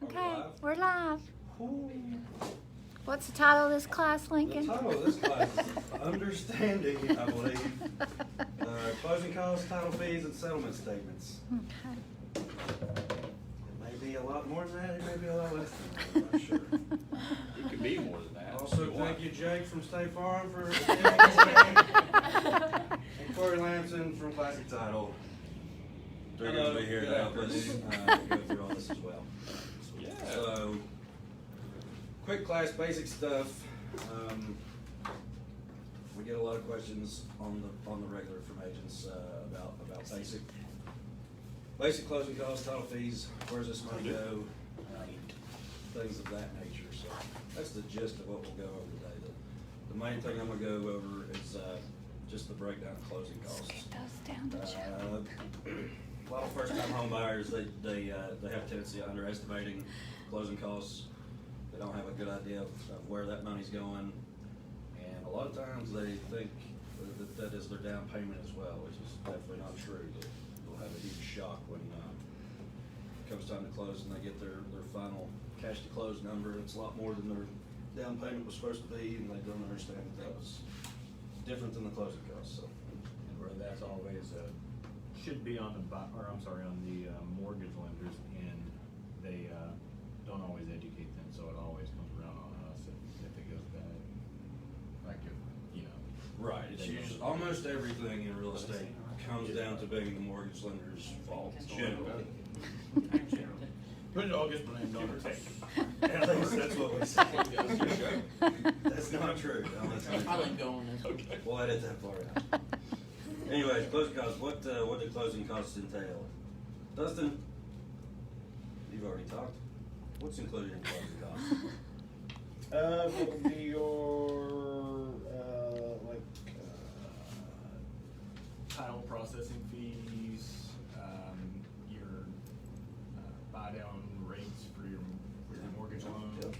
Okay, we're live. Ooh. What's the title of this class, Lincoln? The title of this class is Understanding, I believe, closing costs, title fees, and settlement statements. Okay. It may be a lot more than that, it may be a lot less than that, I'm not sure. It could be more than that. Also, thank you, Jake from State Farm, for attending, and Corey Lamson from Classic Title. They're going to be here to help us go through all this as well. Yeah. So, quick class basic stuff. We get a lot of questions on the regular from agents about basic closing costs, title fees, where's this money go, things of that nature. So that's the gist of what we'll go over today. The main thing I'm gonna go over is just the breakdown of closing costs. A lot of first-time home buyers, they have a tendency of underestimating closing costs. They don't have a good idea of where that money's going, and a lot of times they think that is their down payment as well, which is definitely not true. They'll have a huge shock when it comes time to close and they get their final cash to close number. It's a lot more than their down payment was supposed to be, and they don't understand that was different than the closing costs. So, And where that's always should be on the mortgage lenders, and they don't always educate them, so it always comes around on us if it goes bad. Like right. It's usually almost everything in real estate comes down to being the mortgage lender's fault generally. But it all gets blamed on the At least that's what we say. That's not true. No, that's not I true. like going. Okay. We'll edit that part out. Anyways, closing costs. What do closing costs entail? Dustin, you've already talked. What's included in closing costs? What would be your, Title processing fees, your buy down rates for your mortgage loan. Yep.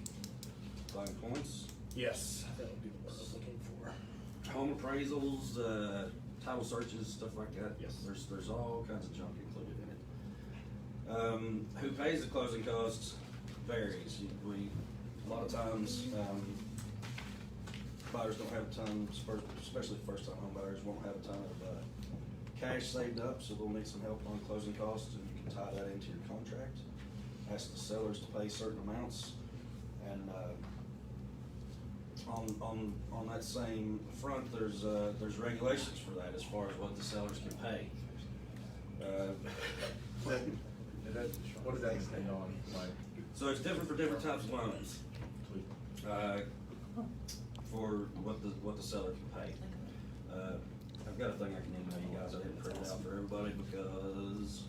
Buying points, Yes, that would be the word I was looking for. home appraisals, title searches, stuff like that. Yes. There's all kinds of junk included in it. Who pays the closing costs varies. A lot of times, buyers don't have a ton, especially first-time home buyers, won't have a ton of cash saved up, so they'll need some help on closing costs, and you can tie that into your contract. Ask the sellers to pay certain amounts, and on that same front, there's regulations for that as far as what the sellers can pay. What does that extend on, like? So it's different for different types of loans. For what the seller can pay. I've got a thing I can email you guys. I didn't print it out for everybody because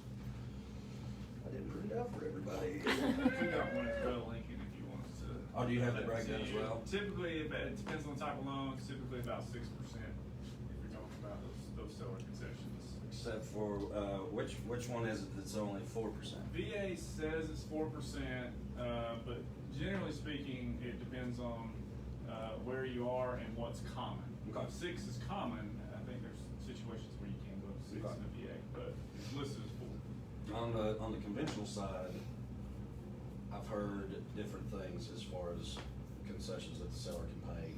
I didn't print it out for everybody. We got one as well, Lincoln, if you want us to. Oh, do you have the breakdown as well? Typically, it depends on the type of loan, it's typically about 6% if you're talking about those seller concessions. Except for, which one is it that's only 4%? VA says it's 4%, but generally speaking, it depends on where you are and what's common. Okay. If 6 is common, I think there's situations where you can go to 6 Okay. in a VA, but it's listed as 4. On the conventional side, I've heard different things as far as concessions that the seller can pay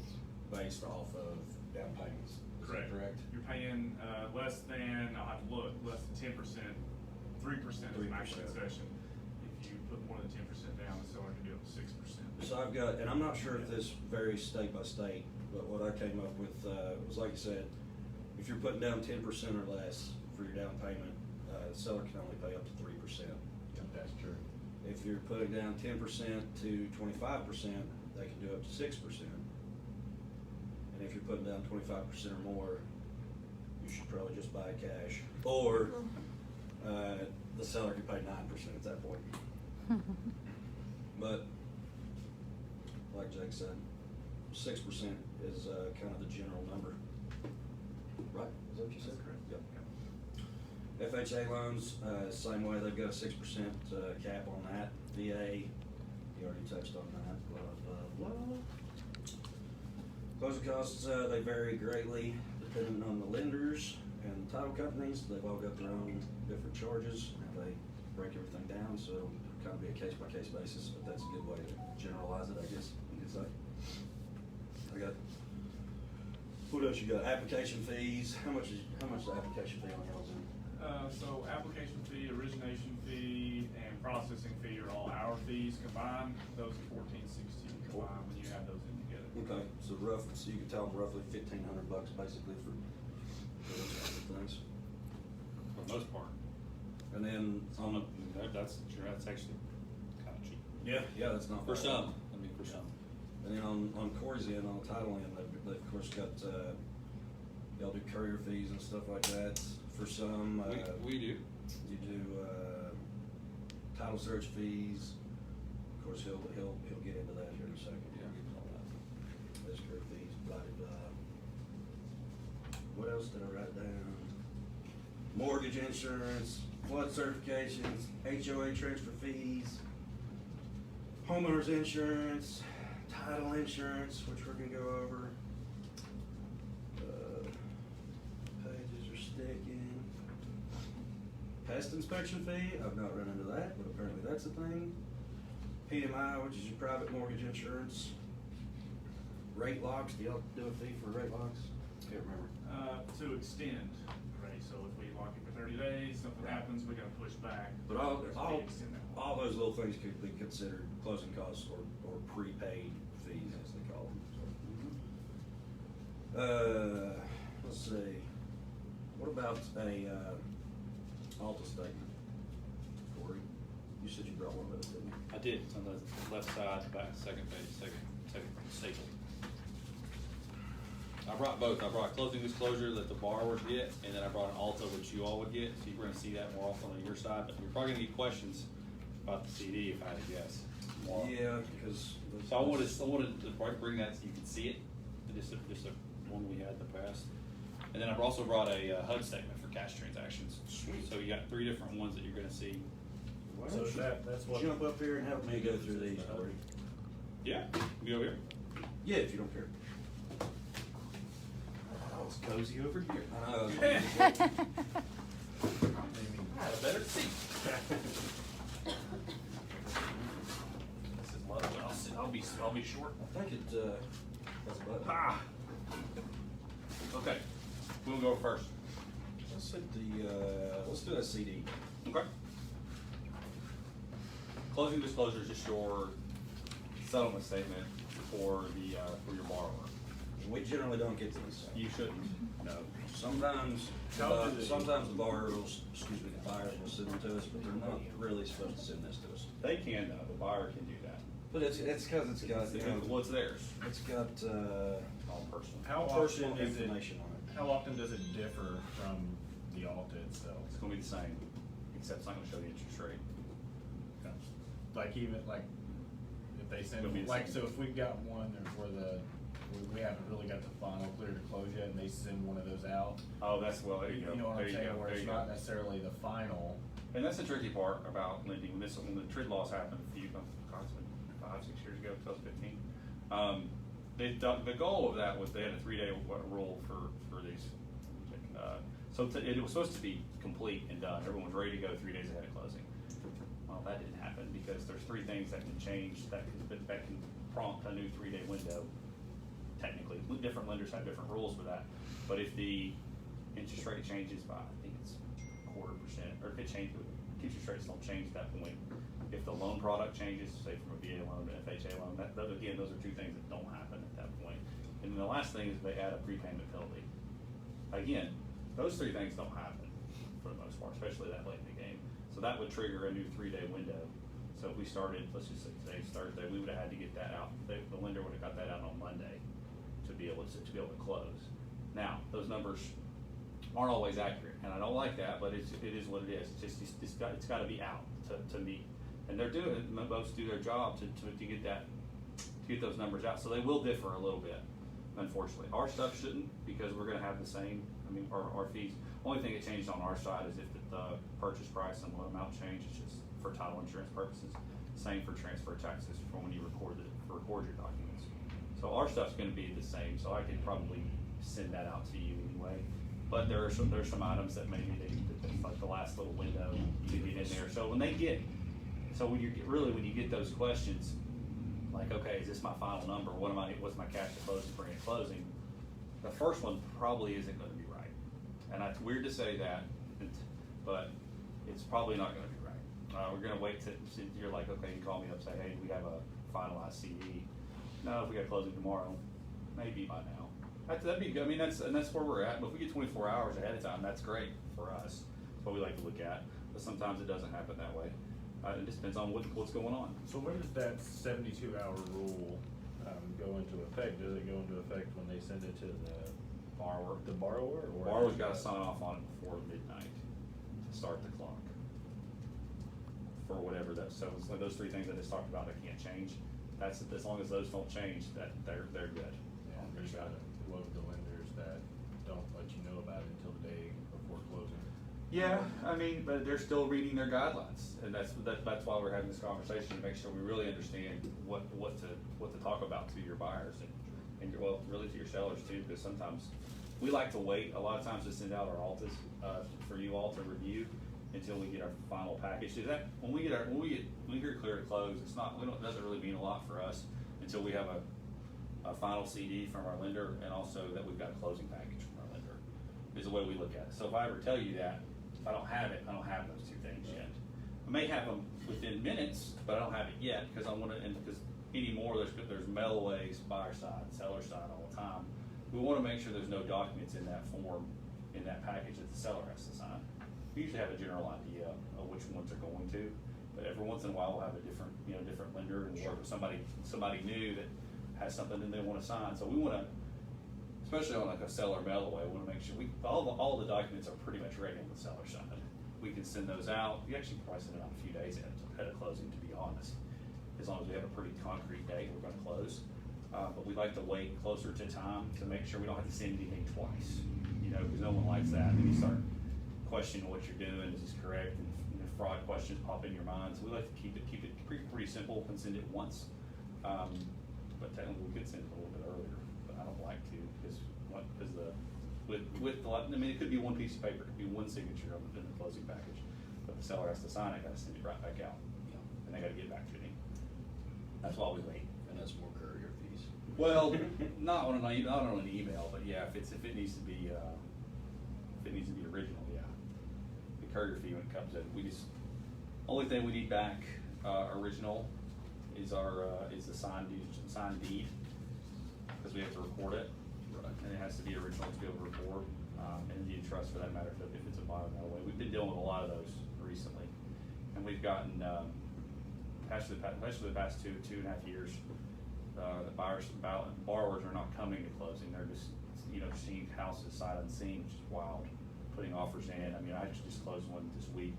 based off of down payments. Is that correct? You're paying less than, I'll have to look, less than 10%, 3% is the max 3%. concession. If you put more than 10% down, the seller can do up to 6%. So I've got, and I'm not sure if this varies state by state, but what I came up with was, like I said, if you're putting down 10% or less for your down payment, the seller can only pay up to 3%. That's true. If you're putting down 10% to 25%, they can do up to 6%. And if you're putting down 25% or more, you should probably just buy cash. Or the seller can pay 9% at that point. But like Jake said, 6% is kind of the general number. Right? Is that what you said? That's correct. Yep. FHA loans, same way, they've got a 6% cap on that. VA, you already touched on that, blah, blah, blah. Closing costs, they vary greatly depending on the lenders and title companies. They've all got their own different charges, and they break everything down, so kind of be a case-by-case basis, but that's a good way to generalize it, I guess you could say. I got, what else you got? Application fees. How much is the application fee on y'all's end? So application fee, origination fee, and processing fee are all our fees combined. Those are 1416 combined when you add those in together. Okay, so so you can tell them roughly $1,500 basically for those types of things. For the most part. And then on the, That's actually kind of cheap. yeah, that's not For bad. some, I mean, for some. And then on Corey's end, on the title end, they've of course got, y'all do courier fees and stuff like that. For some, We do. you do, title search fees. Of course, he'll get into that here in a second. Escrow fees, blah, blah, blah. What else did I write down? Mortgage insurance, flood certifications, HOA transfer fees, homeowner's insurance, title insurance, which we're gonna go over. Pages are sticking. Pest inspection fee, I've not run into that, but apparently that's a thing. PMI, which is your private mortgage insurance. Rate locks, do y'all do a fee for rate locks? Can't remember. To extend, right? So if we lock it for 30 days, something happens, we gotta push back. But all, There's a all, fee to extend that. all those little things could be considered closing costs or prepaid fees, as they call them. Let's see. What about a, ALTA statement? Corey, you said you brought one of those, didn't you? I did, it's on the left side, back, second page, second staple. I brought both. I brought closing disclosure that the borrowers get, and then I brought an ALTA, which you all would get. So you're gonna see that more often on your side, but you're probably gonna get questions about the CD if I had to guess. More. Yeah, because. So I wanted to bring that so you could see it, just a one we had in the past. And then I've also brought a HUD statement for cash transactions. Sweet. So you got 3 different ones that you're gonna see. Why So don't you that's what. jump up here and help me go through these, Corey? Yeah, be over here. Yeah, if you don't care. It's cozy over here. I know. I had a better seat. This is lovely. I'll be short. I think it, that's about. Ah. Okay, we'll go first. Let's hit let's do that CD. Okay. Closing disclosure is just your settlement statement for your borrower. We generally don't get these. You shouldn't. No. Sometimes, How do they- sometimes the buyers will send them to us, but they're not really supposed to send this to us. They can though. The buyer can do that. But it's cause it's got, you know, Well, it's theirs. it's got, All personal. How personal often is it? information on it. How often does it differ from the ALTA itself? It's gonna be the same, except it's not gonna show the interest rate. Like even like if they send It'll be the like same. so if we've got one where we haven't really got the final clear to close yet, and they send one of those out. Oh, that's well. There you go. You know what There I'm you saying? go. Where There it's you not go. necessarily the final. And that's the tricky part about lending. When the TRID laws happened a few, gosh, 5-6 years ago, 2015. The goal of that was they had a 3-day rule for these. It was supposed to be complete and done. Everyone was ready to go 3 days ahead of closing. Well, that didn't happen because there's 3 things that can change that can prompt a new 3-day window. Technically, different lenders have different rules for that. But if the interest rate changes by, I think it's 0.25%, or if it changes, interest rates don't change at that point. If the loan product changes, say from a VA loan to FHA loan, those are 2 things that don't happen at that point. And then the last thing is they add a prepayment penalty. Again, those 3 things don't happen for the most part, especially that late in the game. So that would trigger a new 3-day window. So if we started, let's just say today's Thursday, we would have had to get that out. The lender would have got that out on Monday to be able to close. Now, those numbers aren't always accurate, and I don't like that, but it is what it is. It's got to be out to meet, and they're doing it. Most do their job to get those numbers out. So they will differ a little bit, unfortunately. Our stuff shouldn't, because we're going to have the same. I mean, our fees. Only thing that changed on our side is if the purchase price and loan amount change. It's just for title insurance purposes. Same for transfer taxes for when you record your documents. So our stuff's going to be the same. So I could probably send that out to you anyway. But there's some items that maybe like the last little window you can get in there. So when they get So when you get those questions, like, okay, is this my final number? What's my cash to closing bring at closing? The first one probably isn't gonna be right. And it's weird to say that, but it's probably not gonna be right. We're gonna wait till you're like, okay, you call me up and say, hey, we have a finalized CD. No, if we got closing tomorrow, maybe by now. That'd be good. I mean, that's where we're at. But if we get 24 hours ahead of time, that's great for us. That's what we like to look at. But sometimes it doesn't happen that way. It just depends on what's going on. So when does that 72-hour rule go into effect? Does it go into effect when they send it to the borrower? The borrower? Or Borrower's got to sign off on it before midnight to start the clock. For whatever that. So it's like those three things I just talked about that can't change. That's as long as those don't change, that they're good. Yeah, there's got to love the lenders that don't let you know about it until the day before closing. Yeah, I mean, but they're still reading their guidelines, and that's why we're having this conversation, to make sure we really understand what to talk about to your buyers and well, really to your sellers too, because sometimes we like to wait a lot of times to send out our ALTAs for you all to review until we get our final package. So that when we hear clear to close, it doesn't really mean a lot for us until we have a final CD from our lender, and also that we've got a closing package from our lender, is the way we look at it. So if I ever tell you that, if I don't have it, I don't have those two things yet. I may have them within minutes, but I don't have it yet because because anymore there's mailaways buyer side, seller side all the time. We want to make sure there's no documents in that form, in that package that the seller has to sign. We usually have a general idea of which ones are going to, but every once in a while we'll have a different lender and work with somebody new that has something that they want to sign. So we want to, especially on like a seller mail away, we want to make sure all the documents are pretty much ready on the seller side. We can send those out. We actually probably send it out a few days ahead of closing, to be honest, as long as we have a pretty concrete date we're going to close. But we like to wait closer to time to make sure we don't have to send anything twice, because no one likes that. And you start questioning what you're doing, is this correct? And fraud questions pop in your mind. So we like to keep it pretty simple and send it once. But technically we could send it a little bit earlier, but I don't like to it could be one piece of paper, it could be one signature in the closing package, but the seller has to sign it, got to send it right back out, and they got to get back to me. That's why we wait. And that's more courier fees. Well, not on an email, but yeah, if it needs to be original, yeah. The courier fee when it comes in, only thing we need back original is the signed deed, because we have to record it. Right. And it has to be original to be able to record, and deed of trust for that matter, if it's a buy that way. We've been dealing with a lot of those recently, and we've gotten, especially the past two and a half years, the borrowers are not coming to closing. They're just, seeing houses sight unseen, which is wild, putting offers in. I mean, I just closed one this week.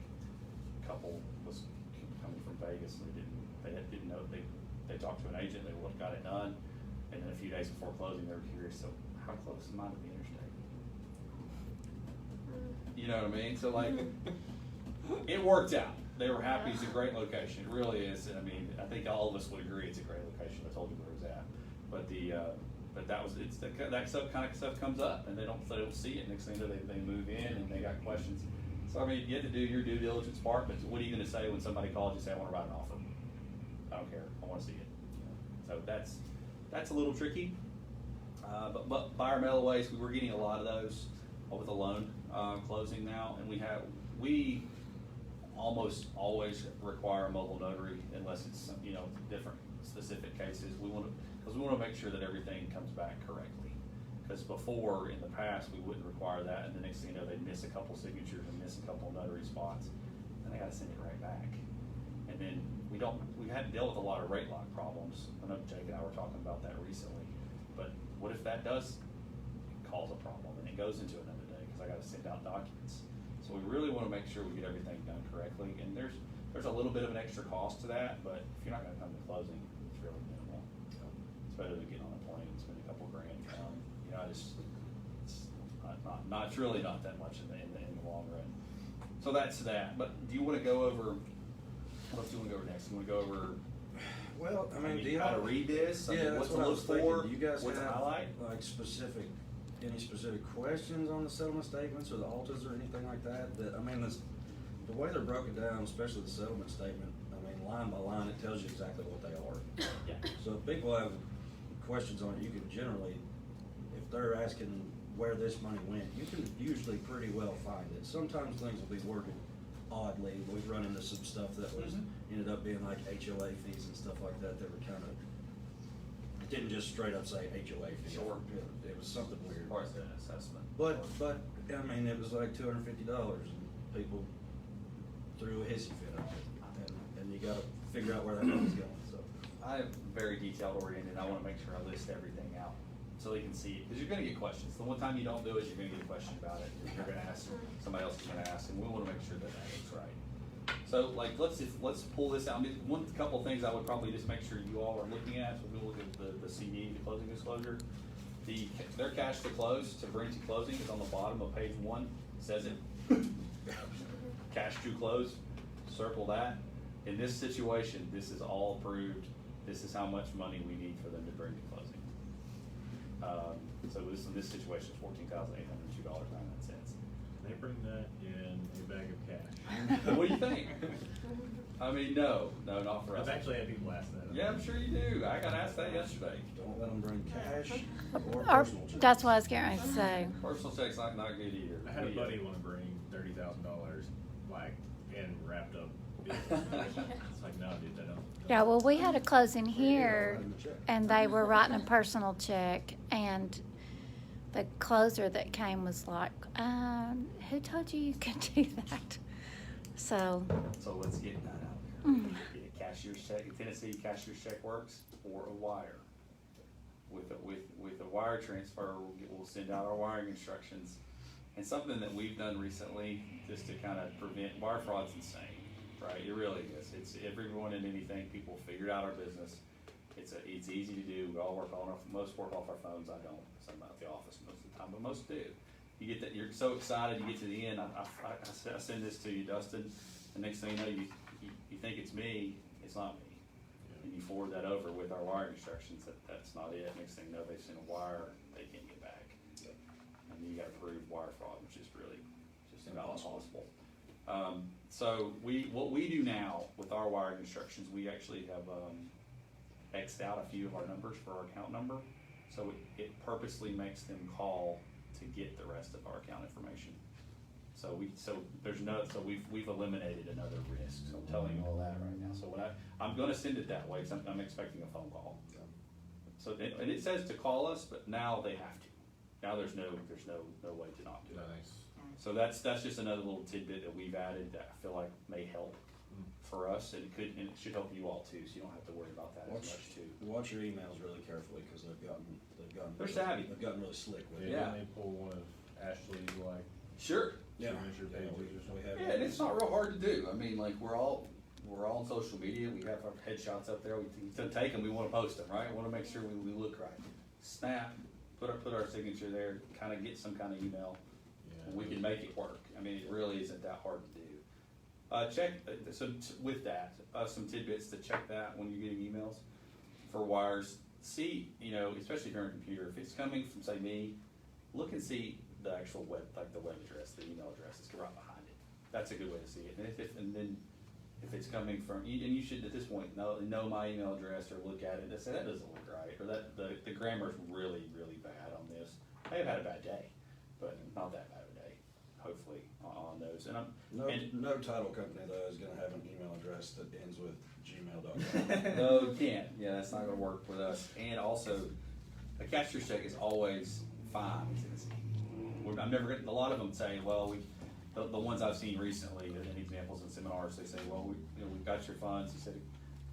A couple was coming from Vegas, and they didn't know, they talked to an agent, they got it done, and then a few days before closing, they were curious, so how close am I to the interstate? You know what I mean? So like, it worked out. They were happy. It's a great location. It really is. I mean, I think all of us would agree it's a great location. I told you where it was at. But that kind of stuff comes up, and they don't see it. Next thing you know, they move in and they got questions. So I mean, you have to do your due diligence part. But what are you going to say when somebody calls you and say, I want to write an offer? I don't care. I want to see it. So that's a little tricky. But buyer mailaways, we were getting a lot of those with a loan closing now, and we almost always require a mobile notary unless it's some, different specific cases. Because we want to make sure that everything comes back correctly. Because before, in the past, we wouldn't require that, and the next thing you know, they'd miss a couple signatures and miss a couple notary spots, and they got to send it right back. And then we hadn't dealt with a lot of rate lock problems. I know Jake and I were talking about that recently. But what if that does cause a problem and it goes into another day because I got to send out documents? So we really want to make sure we get everything done correctly. And there's a little bit of an extra cost to that, but if you're not going to come to closing, it's really minimal. So it's better than getting on a plane and spending a couple grand. It's really not that much in the long run. So that's that. But do you want to go over? What else do you want to go over next? You want to go over? Well, I mean, do you how have to read this? I mean, Yeah, that's what to what I look was thinking. for? Do you guys what to have highlight? like any specific questions on the settlement statements or the ALTAs or anything like that? The way they're broken down, especially the settlement statement, I mean, a line by line, it tells you exactly what they are. Yeah. So if people have questions on it, you can generally, if they're asking where this money went, you can usually pretty well find it. Sometimes things will be worded oddly. We've run into some stuff that was, ended up being like HOA fees and stuff like that, that were kind of, it didn't just straight up say HOA fee. Sure. It was something weird. As far as the assessment. But, I mean, it was like $250 and people threw a hissy fit on it. And you gotta figure out where that money's going, so. I am very detailed oriented. I wanna make sure I list everything out so they can see it, because you're gonna get questions. The one time you don't do it, you're gonna get a question about it. You're gonna ask, somebody else is gonna ask, and we wanna make sure that that is right. So like, let's pull this out. I mean, couple of things I would probably just make sure you all are looking at, so we'll look at the CD, the closing disclosure. Their cash to close, to bring to closing is on the bottom of page 1, says it. Cash to close, circle that. In this situation, this is all approved. This is how much money we need for them to bring to closing. So in this situation, $14,802.99. They bring that in a bag of cash. What do you think? I mean, no, not for us. I've actually had people ask that. Yeah, I'm sure you do. I got asked that yesterday. Don't let them bring cash or Or, personal checks. that's what I was getting ready to say. Personal check's not good either. I had a buddy want to bring $30,000 like in wrapped up business. It's like, no, dude, they don't. Yeah, well, we had a closing here, and they were writing a personal check, and the closer that came was like, who told you could do that? So, So let's get that out there. Get a cashier's check. In Tennessee, cashier's check works or a wire. With a wire transfer, we'll send out our wiring instructions. And something that we've done recently, just to kind of prevent wire fraud's insane, right? It really is. It's everyone and anything. People figured out our business. It's easy to do. We all work on most work off our phones. I don't. So I'm not at the office most of the time, but most do. You get that. You're so excited. You get to the end. I send this to you, Dustin. The next thing you know, you think it's me. It's not me. And you forward that over with our wiring instructions. That's not it. Next thing you know, they send a wire they can't get back. And you got to prove wire fraud, which is really just about impossible. So what we do now with our wiring instructions, we actually have X'd out a few of our numbers for our account number. So it purposely makes them call to get the rest of our account information. So we've eliminated another risk. So I'm telling you all that right now. So when I'm going to send it that way, because I'm expecting a phone call. So and it says to call us, but now they have to. Now there's no way to not do it. Nice. So that's just another little tidbit that we've added that I feel like may help for us, and it should help you all too. So you don't have to worry about that as much too. Watch your emails really carefully, because They're savvy. They've gotten really slick with it. Yeah. Yeah. They pull one of Ashley's like Sure. signature pages or something. Yeah, and it's not real hard to do. I mean, like we're all on social media. We have our headshots up there. We take them. We want to post them, right? We want to make sure we look right. Snap. Put our signature there. Kind of get some kind of email. Yeah. We can make it work. I mean, it really isn't that hard to do. With that, some tidbits to check that when you're getting emails for wires. See, especially if you're on a computer, if it's coming from, say, me, look and see the actual web, like the web address, the email address is right behind it. That's a good way to see it. And then if it's coming from, and you should at this point know my email address or look at it and say that doesn't look right, or that the grammar's really, really bad on this. I have had a bad day, but not that bad of a day, hopefully, on those. No title company though is gonna have an email address that ends with gmail.com. No, you can't. Yeah, that's not gonna work with us. And also, a cashier's check is always fine in Tennessee. I'm never getting, a lot of them say, well, the ones I've seen recently, and examples in seminars, they say, well, we've got your funds. He said,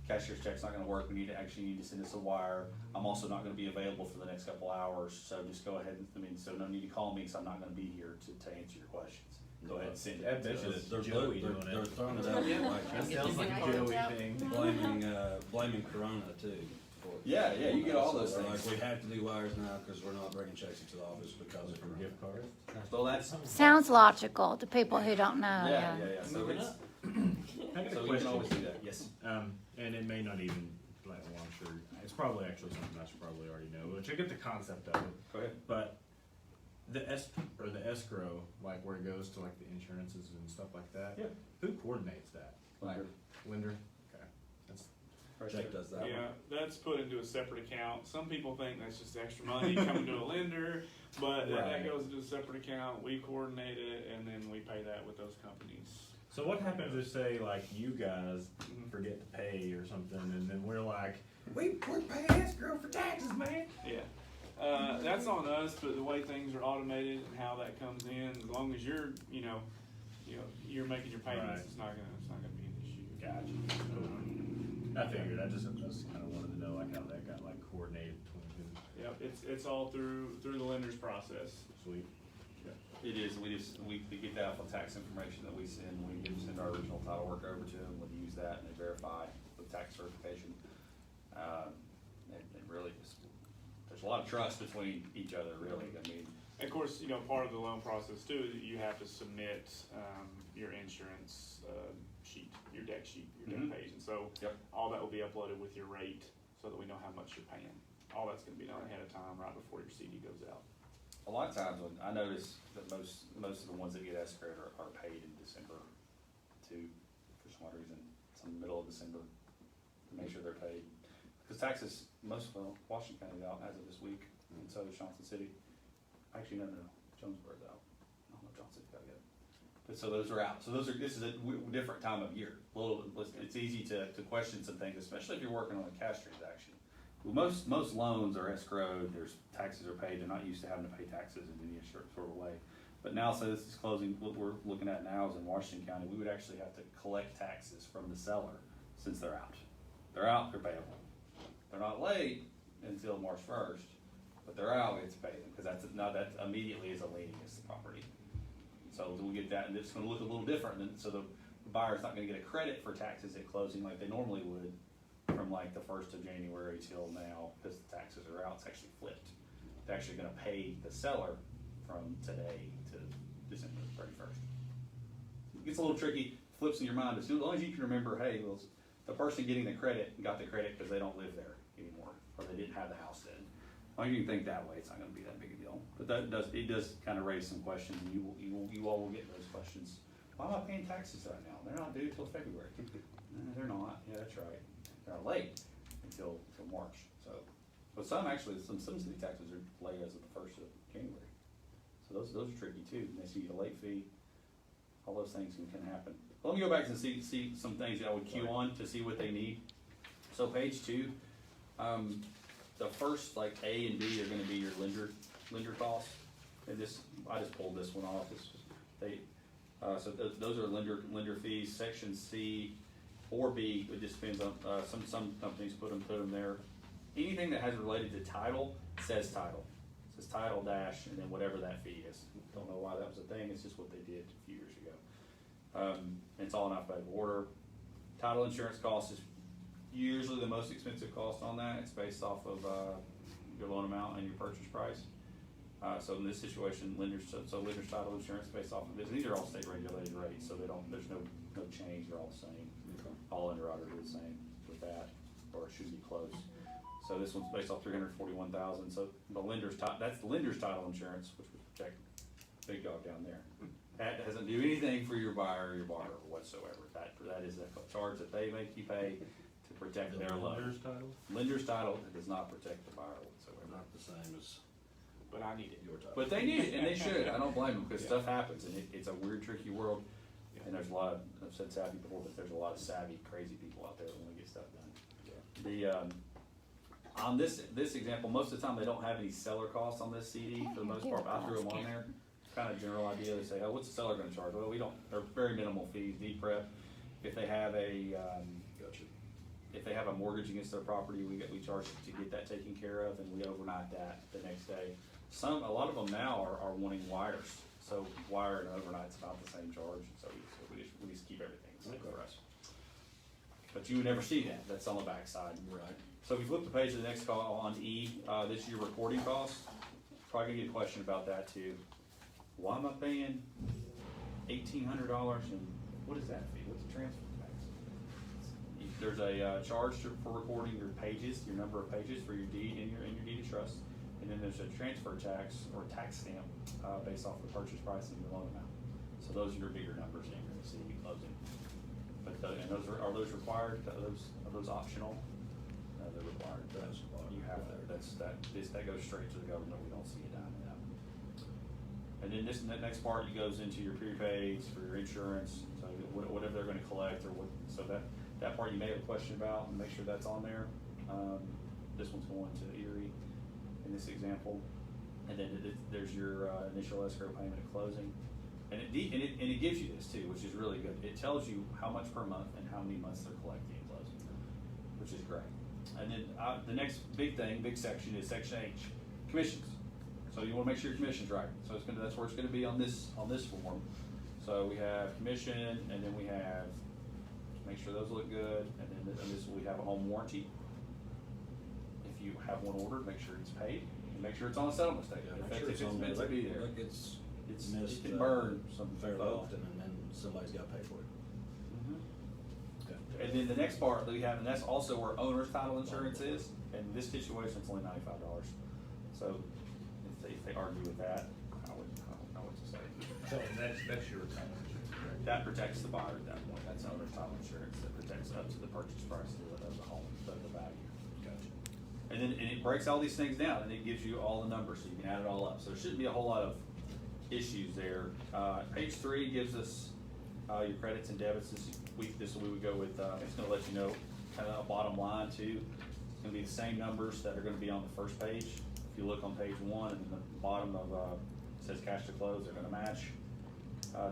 cashier's check's not gonna work. We need to send us a wire. I'm also not gonna be available for the next couple hours, so just go ahead so no need to call me, because I'm not gonna be here to answer your questions. Go ahead and send it. I bet you that's They're Joey doing they're it. throwing it out like That sounds like a Joey thing. blaming Corona too. Yeah, you get all those They're things. like, we have to do wires now because we're not bringing checks into the office because of Corona. Gift cards. So that's sounds logical to people who don't know. yeah. So it's I got a so you can question. always do that. Yes. And it may not even, well, I'm sure, it's probably actually something I should probably already know, but I get the concept of it. Go ahead. But the escrow, like where it goes to like the insurances and stuff like that. Yeah. Who coordinates that? Lender. Lender? Okay. Right Jake there. does that Yeah, one. that's put into a separate account. Some people think that's just extra money coming to a lender, but Right. that goes into a separate account. We coordinate it, and then we pay that with those companies. So what happens if, say, like, you guys Mhm. forget to pay or something, and then we're like, we're paying escrow for taxes, man? Yeah, that's on us. But the way things are automated and how that comes in, as long as you're, you're making your payments, Right. it's not gonna be an issue. Gotcha. Cool. I figured. I just kind of wanted to know like how that got like coordinated between who. Yep, it's all through the lender's process. Sweet. It is, we get the alpha tax information that we send send our original title work over to them, we use that and they verify the tax certification. And really, there's a lot of trust between each other, really, I mean. Of course, part of the loan process too, is that you have to submit your insurance sheet, your deck sheet, your deck Mhm. page, and so Yep. all that will be uploaded with your rate, so that we know how much you're paying. All that's going to be done ahead of time, right before your CD goes out. A lot of times when I notice that most of the ones that get escrowed are paid in December too, for some odd reason. It's in the middle of December to make sure they're paid. Because taxes, Washington County's out as of this week, and so is Johnson City. Actually, no, Jonesboro's out. I don't know if Johnson City got it yet. But so those are out. So this is a different time of year. It's easy to question some things, especially if you're working on a cash transaction. Well, most loans are escrowed, there's taxes are paid, they're not used to having to pay taxes in any sort of way. But now, so this is closing, what we're looking at now is in Washington County, we would actually have to collect taxes from the seller since they're out. They're out, they're payable. They're not late until March 1st, but they're out, we have to pay them, because that immediately is a lien against the property. So we'll get that, and it's gonna look a little different, and so the buyer's not gonna get a credit for taxes at closing like they normally would from like the 1st of January till now, because the taxes are out, it's actually flipped. They're actually gonna pay the seller from today to December 31st. It gets a little tricky, flips in your mind, as long as you can remember, hey, well, the person getting the credit got the credit because they don't live there anymore, or they didn't have the house then. As long as you can think that way, it's not gonna be that big a deal. But it does kind of raise some questions, and you all will get those questions. Why am I paying taxes right now? They're not due till February. They're not, yeah, that's right. They're late until March, so. But some city taxes are late as of the 1st of January. So those are tricky too, and they see a late fee, all those things can happen. But let me go back and see some things that I would queue on to see what they need. So page 2, the first like A and B are gonna be your lender costs. And I just pulled this one off, those are lender fees. Section C or B, it just depends on, some companies put them there. Anything that has related to title says title. It says title dash and then whatever that fee is. Don't know why that was a thing, it's just what they did a few years ago. And it's all in alphabetical order. Title insurance cost is usually the most expensive cost on that. It's based off of your loan amount and your purchase price. So in this situation, lender's title insurance based off of this. These are all state regulated rates, so there's no change. They're all the same. All underwriters are the same with that, or it should be close. So this one's based off $341,000. So that's the lender's title insurance, which would protect big dog down there. That doesn't do anything for your buyer or your borrower whatsoever. That is a charge that they make you pay to protect their loan. Lender's title? Lender's title does not protect the buyer whatsoever. Not the same as But I need it. your title. But they need it, and they should. I don't blame them, because Yeah. stuff happens, and it's a weird, tricky world. Yeah. And there's a lot of, I've said savvy before, but there's a lot of savvy, crazy people out there that want to get stuff done. On this example, most of the time they don't have any seller costs on this CD for the most part, but I threw them on there. Kind of general idea, they say, oh, what's the seller gonna charge? Well, they're very minimal fees, deed prep. If they have Gotcha. if they have a mortgage against their property, we charge to get that taken care of, and we overnight that the next day. A lot of them now are wanting wires, so wire and overnight's about the same charge, so we just keep everything the same for us. But you would never see that, that's on the back side. Right. So if you flip the page to the next call on E, this is your recording costs. Probably gonna get a question about that too. Why am I paying $1,800 and what is that fee? What's the transfer tax? There's a charge for recording your pages, your number of pages for your deed and your deed of trust. And then there's a transfer tax or tax stamp based off the purchase price and your loan amount. So those are your bigger numbers that you're gonna see closing. But, and are those required, are those optional? No, they're required. That's required. You have that, that goes straight to the government, we don't see a dime of that. And then that next part, it goes into your prepaids for your insurance, so whatever they're gonna collect or what, so that part you may have a question about, and make sure that's on there. This one's going to Erie in this example. And then there's your initial escrow payment at closing. And it gives you this too, which is really good. It tells you how much per month and how many months they're collecting at closing, which is great. And then the next big section is section H, commissions. So you want to make sure your commission's right. So that's where it's going to be on this form. So we have commission, and then we have, make sure those look good, and then we have a home warranty. If you have one ordered, make sure it's paid, and make sure it's on a settlement statement. Yeah, make sure it's on there. meant to be there. Like it's missed, it can burn fairly often, and then somebody's got to pay for it. And then the next part that we have, and that's also where owner's title insurance is, and in this situation, it's only $95. So if they argue with that, I don't know what to say. So that's your title insurance, correct? That protects the buyer at that point. That's owner's title insurance that protects up to the purchase price of the home, the value. Gotcha. And then it breaks all these things down, and it gives you all the numbers, so you can add it all up. So there shouldn't be a whole lot of issues there. Page 3 gives us your credits and debits. This we would go with, it's gonna let you know kind of a bottom line too. It's gonna be the same numbers that are gonna be on the first page. If you look on page 1 and the bottom of, it says cash to close, they're gonna match.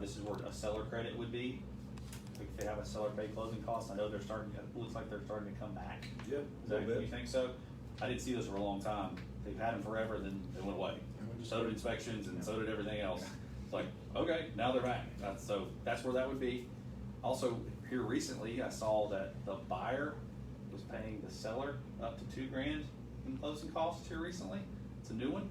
This is where a seller credit would be. If they have a seller pay closing costs, I know it looks like they're starting to come back. Yeah, Is that, you think so? I didn't see those for a long time. They've had them forever, then they went away. So did inspections and so did everything else. It's like, okay, now they're back. So that's where that would be. Also, here recently, I saw that the buyer was paying the seller up to $2,000 in closing costs here recently. It's a new one.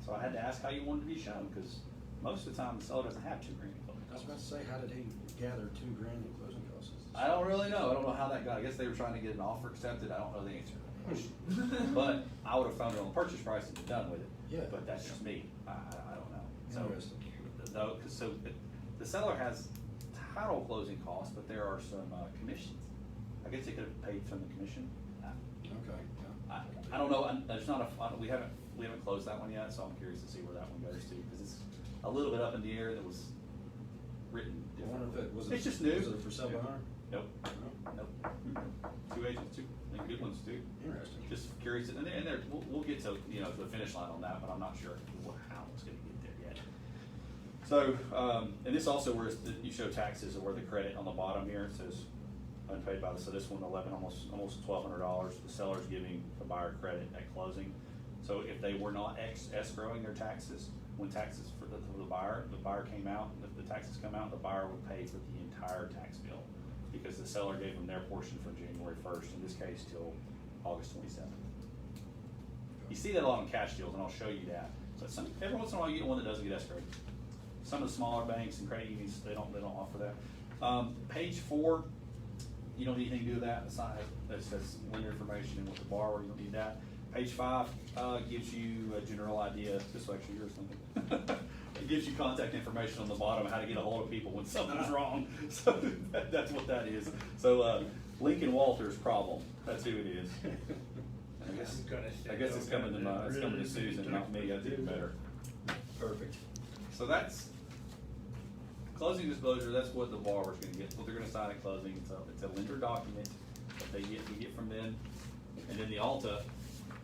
So I had to ask how you wanted to be shown, because most of the time the seller doesn't have $2,000 in closing I was costs. about to say, how did he gather $2,000 in closing costs? I don't really know. I don't know how that got. I guess they were trying to get an offer accepted. I don't know the answer to that question. But I would have found it on the purchase price and been done with it. Yeah. But that's just me. I don't know. Interesting. So the seller has title closing costs, but there are some commissions. I guess they could have paid from the commission. Okay, yeah. I don't know. There's not we haven't closed that one yet, so I'm curious to see where that one goes to, because it's a little bit up in the air. That was written I wonder differently. if it was. It's just new. Was it for sale by owner? Nope. No? Nope. 2 agents, and good ones too. Interesting. Just curious, and there, we'll get to, the finish line on that, but I'm not sure how it's gonna get there yet. So, and this also where you show taxes, or where the credit on the bottom here, it says unpaid by so this one, almost $1,200, the seller's giving the buyer credit at closing. So if they were not escrowing their taxes, when taxes for the buyer came out, the taxes come out, the buyer would pay for the entire tax bill, because the seller gave them their portion from January 1st, in this case till August 27th. You see that a lot in cash deals, and I'll show you that. But every once in a while you get one that doesn't get escrowed. Some of the smaller banks and credit unions, they don't offer that. Page 4, you don't need anything to do with that. That says lender information and with the borrower, you don't need that. Page 5 gives you a general idea. This is actually yours, Lincoln. It gives you contact information on the bottom, how to get a hold of people when something's wrong. So that's what that is. So Lincoln Walters' problem. That's who it is. I guess it's coming to Susan, not me. That's even better. Perfect. So that's closing disclosure. That's what the borrower's going to get. What they're going to sign at closing. It's a lender document that we get from them, and then the ALTA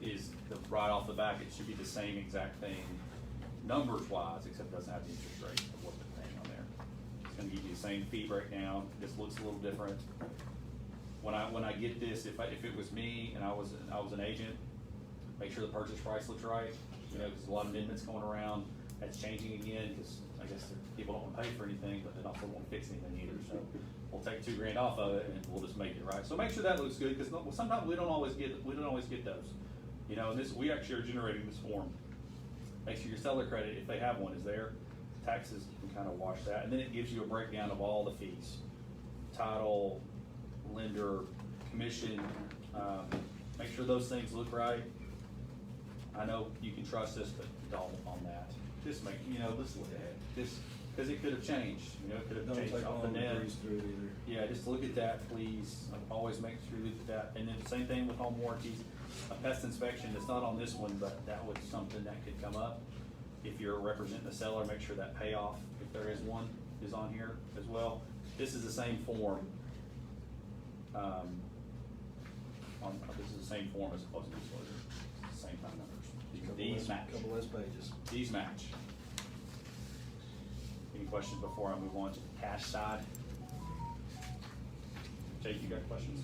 is right off the back. It should be the same exact thing, numbers wise, except it doesn't have the interest rate of what they're paying on there. It's going to give you the same fee breakdown. This looks a little different. When I get this, if it was me and I was an agent, make sure the purchase price looks right. Because a lot of amendments going around. That's changing again, because I guess people don't want to pay for anything, but they also won't fix anything either. So we'll take $2,000 off of it, and we'll just make it right. So make sure that looks good, because sometimes we don't always get those. And this, we actually are generating this form. Make sure your seller credit, if they have one, is there. Taxes, you can kind of wash that, and then it gives you a breakdown of all the fees: title, lender, commission. Make sure those things look right. I know you can trust us, but don't on that. Just make, let's look at it. Cause it could have changed, you know, it could have Don't changed take off the long to net. breeze through either. Yeah, just look at that, please. Always make sure you look at that. And then the same thing with home warranties. A pest inspection, it's not on this one, but that was something that could come up. If you're representing the seller, make sure that payoff, if there is one, is on here as well. This is the same form. This is the same form as closing disclosure. Same time numbers. These match. Couple less pages. These match. Any questions before I move on to the cash side? Jake, you got questions?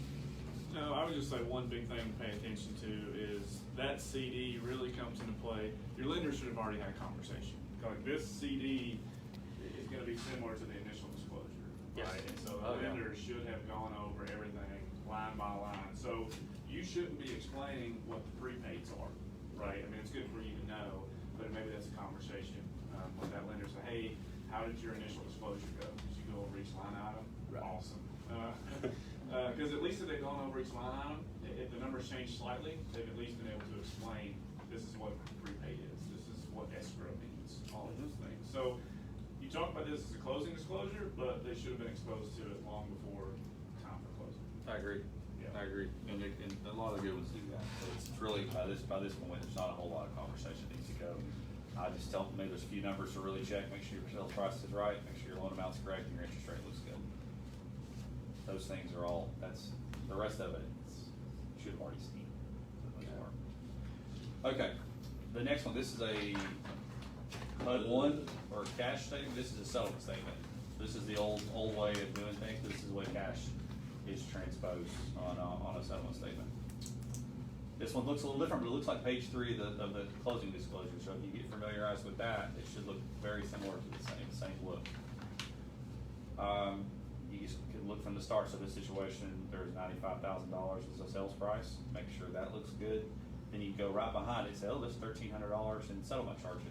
No, I would just say one big thing to pay attention to is that CD really comes into play. Your lender should have already had a conversation. Like this CD is gonna be similar to the initial disclosure, Yes. right? And so Oh, the yeah. lender should have gone over everything line by line. So you shouldn't be explaining what the prepaids are, right? I mean, it's good for you to know, but maybe that's a conversation with that lender. Say, hey, how did your initial disclosure go? Did you go over each line item? Right. Awesome. Because at least if they've gone over each line item, if the numbers change slightly, they've at least been able to explain, this is what prepaid is, this is what escrow means, all of those things. So you talk about this as a closing disclosure, but they should have been exposed to it long before time for closing. I agree. Yeah. I agree, and a lot of the good ones do that. So it's really, by this point, there's not a whole lot of conversation that needs to go. I just tell them, maybe there's a few numbers to really check, make sure your sales price is right, make sure your loan amount's correct, and your interest rate looks good. Those things are all, the rest of it, you should have already seen. for the most part. Okay, the next one, this is a HUD 1 or cash statement. This is a settlement statement. This is the old way of doing things. This is the way cash is transposed on a settlement statement. This one looks a little different, but it looks like page 3 of the closing disclosure. So if you get familiarized with that, it should look very similar to the same look. You just can look from the start. So this situation, there's $95,000 as a sales price. Make sure that looks good. Then you go right behind it, say, oh, there's $1,300 in settlement charges.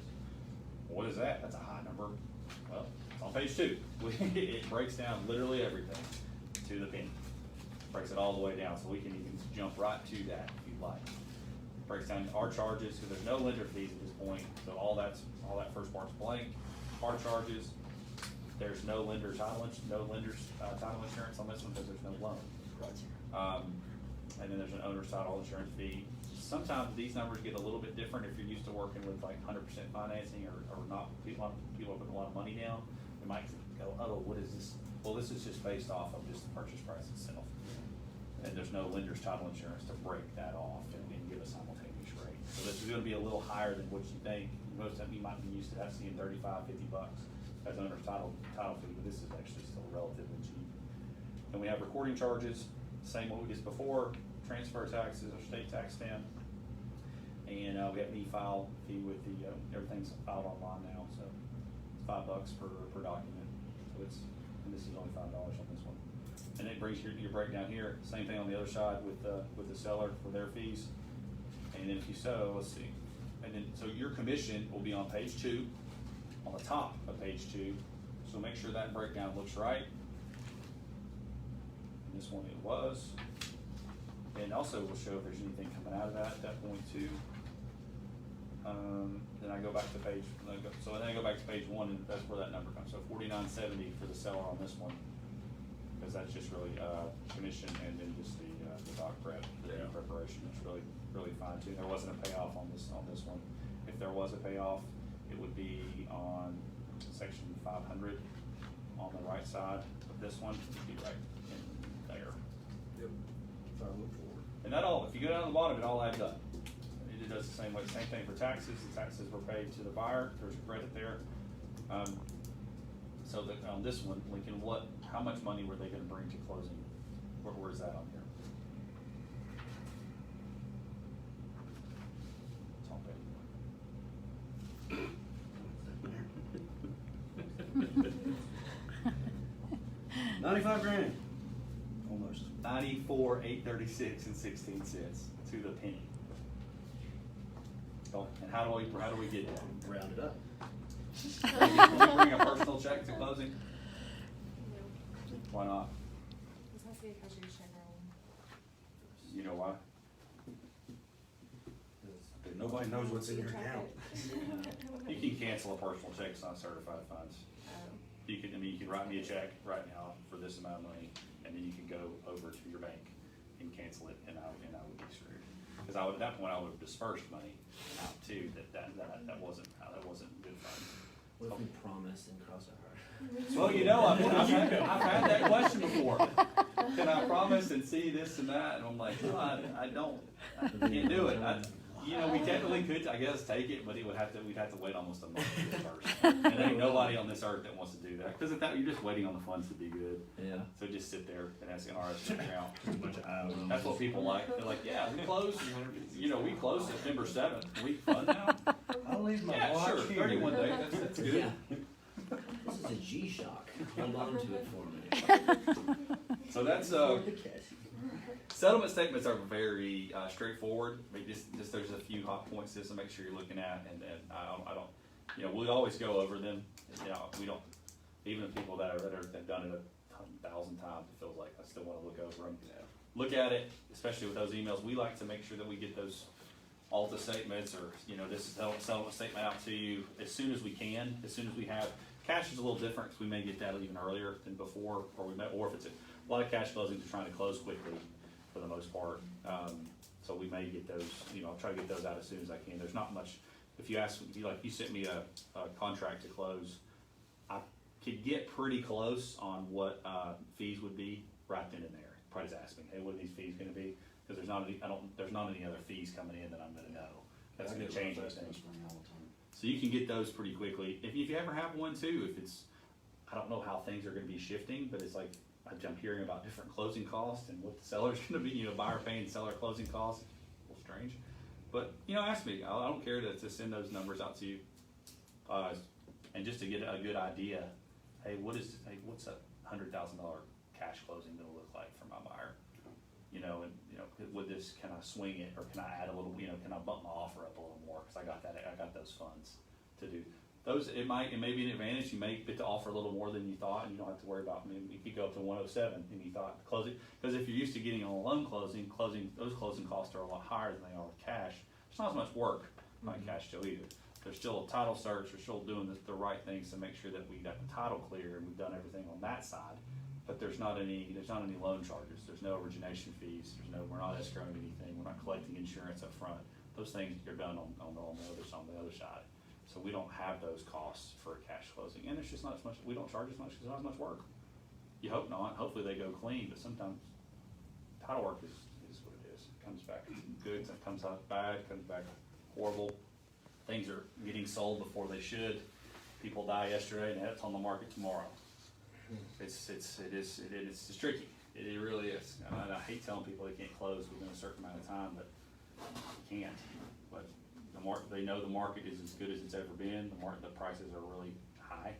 What is that? That's a high number. Well, it's on page 2. It breaks down literally everything to the penny. Breaks it all the way down, so we can even jump right to that if you'd like. Breaks down our charges, because there's no lender fees at this point, so all that first part's blank. Our charges, there's no lender's title insurance on this one because there's no loan. And then there's an owner's title insurance fee. Sometimes these numbers get a little bit different if you're used to working with like 100% financing or not. People put a lot of money down. They might go, oh, what is this? Well, this is just based off of just the purchase price itself. And there's no lender's title insurance to break that off and give a simultaneous rate. So this is gonna be a little higher than what you think. Most of you might be used to seeing $35, $50 as owner's title fee, but this is actually still relatively cheap. And we have recording charges, same what we did before, transfer taxes or state tax stamp. And we have an e-file fee with the, everything's filed online now, so it's $5 per document. So and this is only $5 on this one. And it brings your breakdown here. Same thing on the other side with the seller for their fees. And then if you let's see. And then, so your commission will be on page 2, on the top of page 2. So make sure that breakdown looks right. And this one it was. And also we'll show if there's anything coming out of that at that point too. Then I go back to page, then I go back to page 1, and that's where that number comes. So $49.70 for the seller on this one, because that's just really commission and then just the doc prep, the preparation. It's really fine too. There wasn't a payoff on this one. If there was a payoff, it would be on section 500 on the right side of this one. It'd be right in there. Yep. Try to look forward. And that all, if you go down to the bottom, it all adds up. It does the same way. Same thing for taxes. The taxes were paid to the buyer. There's a credit there. So that on this one, Lincoln, how much money were they going to bring to closing? Where's that on here? It's on page. 95 grand. Almost. 94,836 and 16 cents to the penny. Oh, and how do we get that? Round it up. Can you bring a personal check to closing? Why not? This has to be a treasury check roll. You know why? Nobody knows what's in your account. You can cancel a personal check, it's not certified funds. you can write me a check right now for this amount of money, and then you can go over to your bank and cancel it, and I would be screwed. Because at that point, I would have dispersed money out too, that wasn't good funds. What if we promise and cross our heart? Well, you know, I've had that question before. Can I promise and see this and that? And I'm like, no, I can't do it. We technically could, I guess, take it, but we'd have to wait almost a month to get first. And there ain't nobody on this earth that wants to do that. Because you're just waiting on the funds to be good. Yeah. So just sit there and ask an RS account. Just a bunch of hours. That's what people like. They're like, yeah, we closed September 7th. We fund now? I'll leave my Yeah, watch sure, here. 31 days, that's good. Yeah. This is a G-Shock. Hold on to it for me. So that's, settlement statements are very straightforward. I mean, just there's a few hot points just to make sure you're looking at, and I don't, we always go over them. We don't, even the people that have done it 1,000 times, it feels like I still want to look over them. Look at it, especially with those emails. We like to make sure that we get those ALTA statements or this settlement statement out to you as soon as we can, as soon as we have. Cash is a little different because we may get that even earlier than before, or if it's a lot of cash closings are trying to close quickly for the most part. So we may get those, I'll try to get those out as soon as I can. There's not much, if you sent me a contract to close, I could get pretty close on what fees would be right then and there. Probably just ask me, hey, what are these fees gonna be? Because there's not any other fees coming in that I'm gonna know. That's gonna change those things. So you can get those pretty quickly. If you ever have one too, I don't know how things are gonna be shifting, but it's like, I'm hearing about different closing costs and what the seller's gonna be, buyer paying seller closing costs. A little strange. But, ask me. I don't care to send those numbers out to you. And just to get a good idea, hey, what's a $100,000 cash closing gonna look like for my buyer? Can I swing it, or can I add a little, can I bump my offer up a little more? Cause I got those funds to do. It may be an advantage. You may get to offer a little more than you thought, and you don't have to worry about. You could go up to 107, and you thought closing, because if you're used to getting on a loan closing, those closing costs are a lot higher than they are with cash. It's not as much work on cash still either. There's still a title search. We're still doing the right things to make sure that we got the title clear, and we've done everything on that side. But there's not any loan charges. There's no origination fees. We're not escrowing anything. We're not collecting insurance up front. Those things are done on the other side. So we don't have those costs for a cash closing, and it's just not as much. We don't charge as much because it's not as much work. You hope not. Hopefully they go clean, but sometimes title work is what it is. It comes back good, it comes out bad, it comes back horrible. Things are getting sold before they should. People die yesterday and it's on the market tomorrow. It's tricky. It really is. And I hate telling people they can't close within a certain amount of time, but you can't. But they know the market is as good as it's ever been. The prices are really high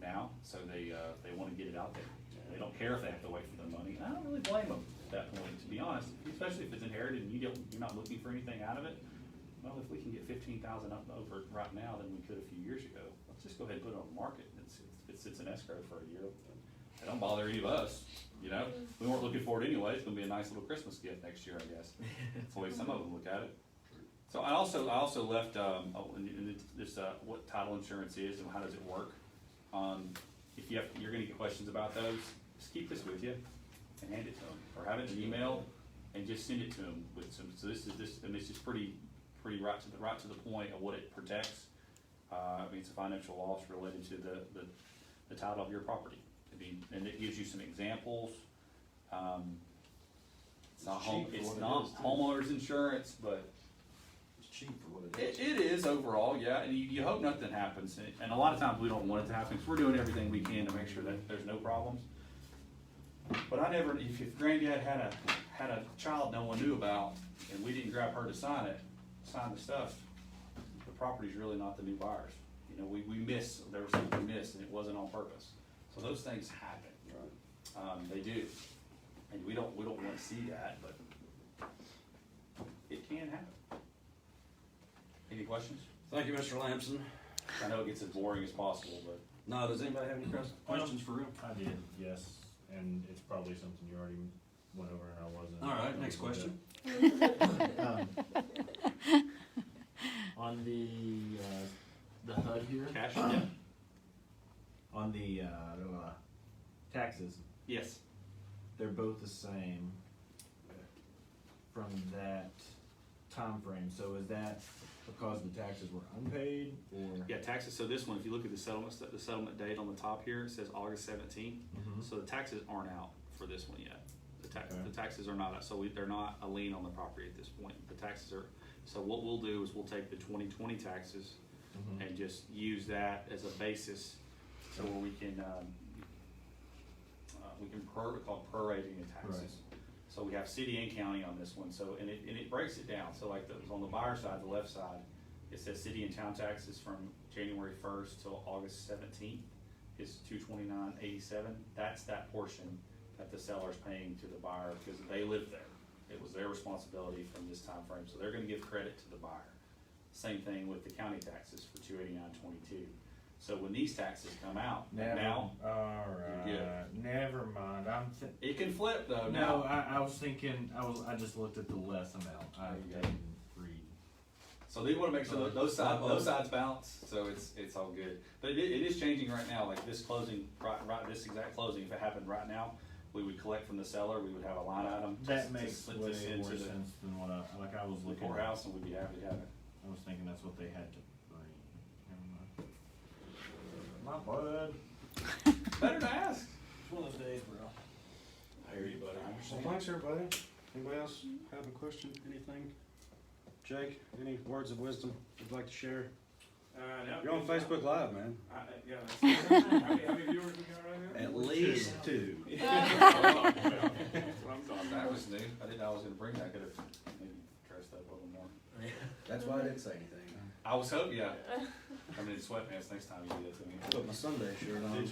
now, so they want to get it out there. They don't care if they have to wait for their money. And I don't really blame them at that point, to be honest. Especially if it's inherited and you're not looking for anything out of it. Well, if we can get $15,000 up over right now than we could a few years ago, let's just go ahead and put it on the market. It sits in escrow for a year. It don't bother any of us. We weren't looking for it anyway. It's going to be a nice little Christmas gift next year, I guess. That's the way some of them look at it. So I also left this what title insurance is and how does it work. If you're going to get questions about those, just keep this with you and hand it to them, or have it in an email and just send it to them with some. So this, and it's just pretty right to the point of what it protects. It's a financial loss related to the title of your property. And it gives you some examples. It's not homeowners insurance, but It's cheap for what it is. it is overall, yeah. And you hope nothing happens. And a lot of times we don't want it to happen because we're doing everything we can to make sure that there's no problems. But if Granddad had a child no one knew about, and we didn't grab her to sign the stuff, the property's really not the new buyers. There was something we missed, and it wasn't on purpose. So those things happen. Right. They do, and we don't want to see that, but it can happen. Any questions? Thank you, Mr. Lamson. I know it gets as boring as possible, but No, does anybody have any questions for real? I did, yes, and it's probably something you already went over and I wasn't. All right, next question. On the HUD here, cash, yeah. on the taxes, Yes, they're both the same from that time frame. So is that because the taxes were unpaid, or? yeah, taxes, so this one, if you look at the settlement date on the top here, it says August 17th. Mhm. So the taxes aren't out for this one yet. Okay. The taxes are not out, so they're not a lien on the property at this point. The taxes are, so what we'll do is we'll take the 2020 taxes Mhm. and just use that as a basis so where we can we call prorating the taxes. So we have city and county on this one, so, and it breaks it down, so like on the buyer side, the left side, it says city and town taxes from January 1st till August 17th is $229.87. That's that portion that the seller's paying to the buyer because they live there. It was their responsibility from this time frame, so they're gonna give credit to the buyer. Same thing with the county taxes for $289.22. So when these taxes come out, now, Alright, you're good. never mind, it can flip though no, now. I was thinking, I just looked at the less amount, I There you go. didn't read. So they wanna make sure that those sides balance, so it's all good. But it is changing right now, like this closing, right, this exact closing, if it happened right now, we would collect from the seller, we would have a line item That to makes split way this more into the sense than what I was looking at. courthouse, and we'd be happy to have it. I was thinking that's what they had to bring. Never mind. My bad. Better to ask. It's one of those days, bro. I hear you, buddy. Well, thanks, everybody. Anybody else have a question, anything? Jake, any words of wisdom you'd like to share? No, You're on Facebook Live, man. Yeah, that's, how many viewers we got right now? At least 2. That's what I'm talking That about. was new, I didn't know I was gonna bring that, I could've maybe dressed up a little more. That's why I didn't say anything. I was hoping, yeah, I'm in sweatpants next time you do that to me. Put my Sunday shirt on.